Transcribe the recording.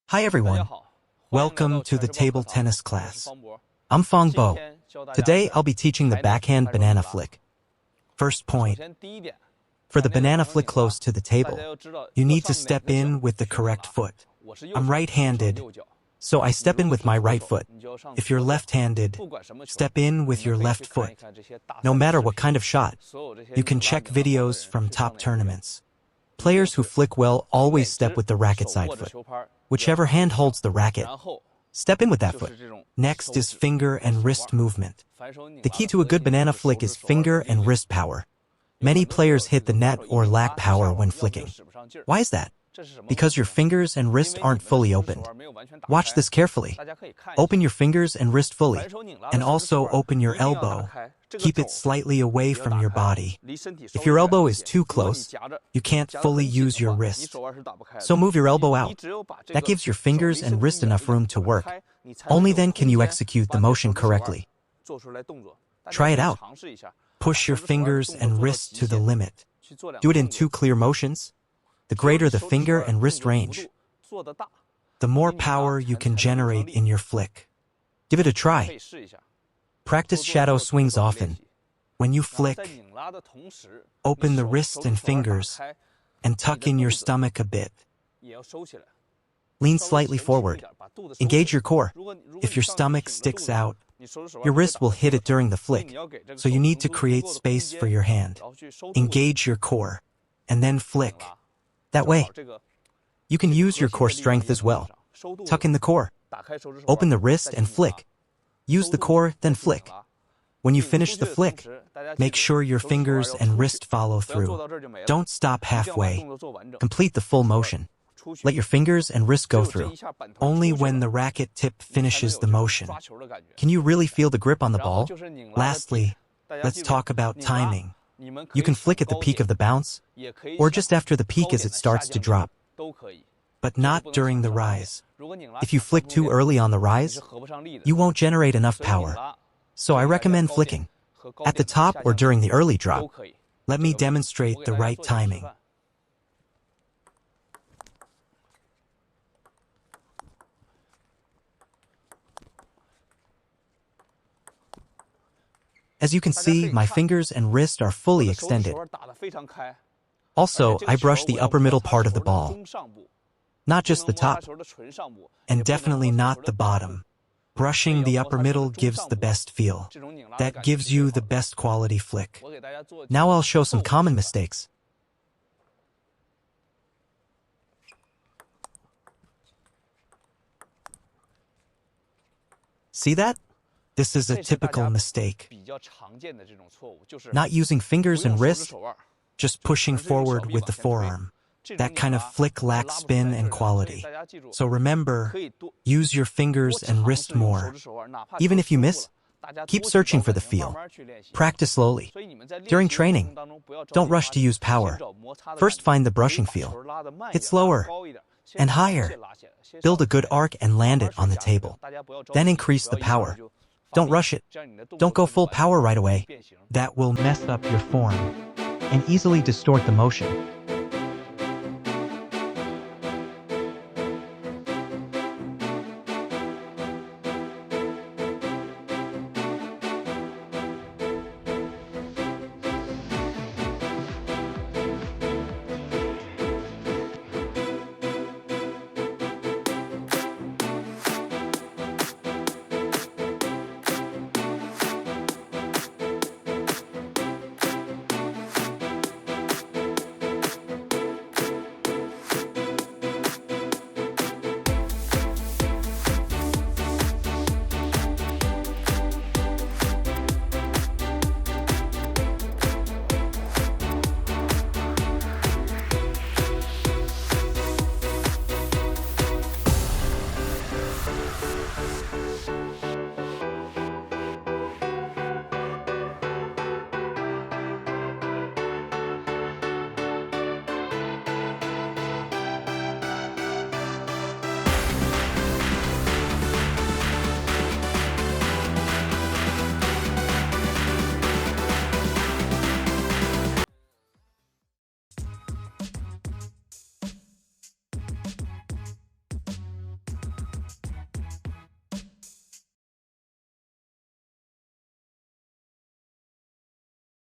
Hi everyone, welcome to the table tennis class. I'm Fong Bo. Today I'll be teaching the backhand banana flick. First point. For the banana flick close to the table, you need to step in with the correct foot. I'm right-handed, so I step in with my right foot. If you're left-handed, step in with your left foot. No matter what kind of shot, you can check videos from top tournaments. Players who flick well always step with the racket side foot. Whichever hand holds the racket, step in with that foot. Next is finger and wrist movement. The key to a good banana flick is finger and wrist power. Many players hit the net or lack power when flicking. Why is that? Because your fingers and wrist aren't fully opened. Watch this carefully. Open your fingers and wrist fully, and also open your elbow. Keep it slightly away from your body. If your elbow is too close, you can't fully use your wrist. So move your elbow out. That gives your fingers and wrist enough room to work. Only then can you execute the motion correctly. Try it out. Push your fingers and wrist to the limit. Do it in 2 clear motions. The greater the finger and wrist range, the more power you can generate in your flick. Give it a try. Practice shadow swings often. When you flick, open the wrist and fingers and tuck in your stomach a bit. Lean slightly forward. Engage your core. If your stomach sticks out, your wrist will hit it during the flick, so you need to create space for your hand. Engage your core, and then flick. That way, you can use your core strength as well. Tuck in the core. Open the wrist and flick. Use the core, then flick. When you finish the flick, make sure your fingers and wrist follow through. Don't stop halfway. Complete the full motion. Let your fingers and wrist go through. Only when the racket tip finishes the motion. Can you really feel the grip on the ball? Lastly, let's talk about timing. You can flick at the peak of the bounce, or just after the peak as it starts to drop, but not during the rise. If you flick too early on the rise, you won't generate enough power. So I recommend flicking at the top or during the early drop. Let me demonstrate the right timing. As you can see, my fingers and wrist are fully extended. Also, I brush the upper middle part of the ball, not just the top, and definitely not the bottom. Brushing the upper middle gives the best feel. That gives you the best quality flick. Now I'll show some common mistakes. See that? This is a typical mistake. Not using fingers and wrist, just pushing forward with the forearm. That kind of flick lacks spin and quality. So remember, use your fingers and wrist more. Even if you miss, keep searching for the feel. Practice slowly. During training, don't rush to use power. First find the brushing feel. Hit slower and higher. Build a good arc and land it on the table. Then increase the power. Don't rush it. Don't go full power right away. That will mess up your form and easily distort the motion.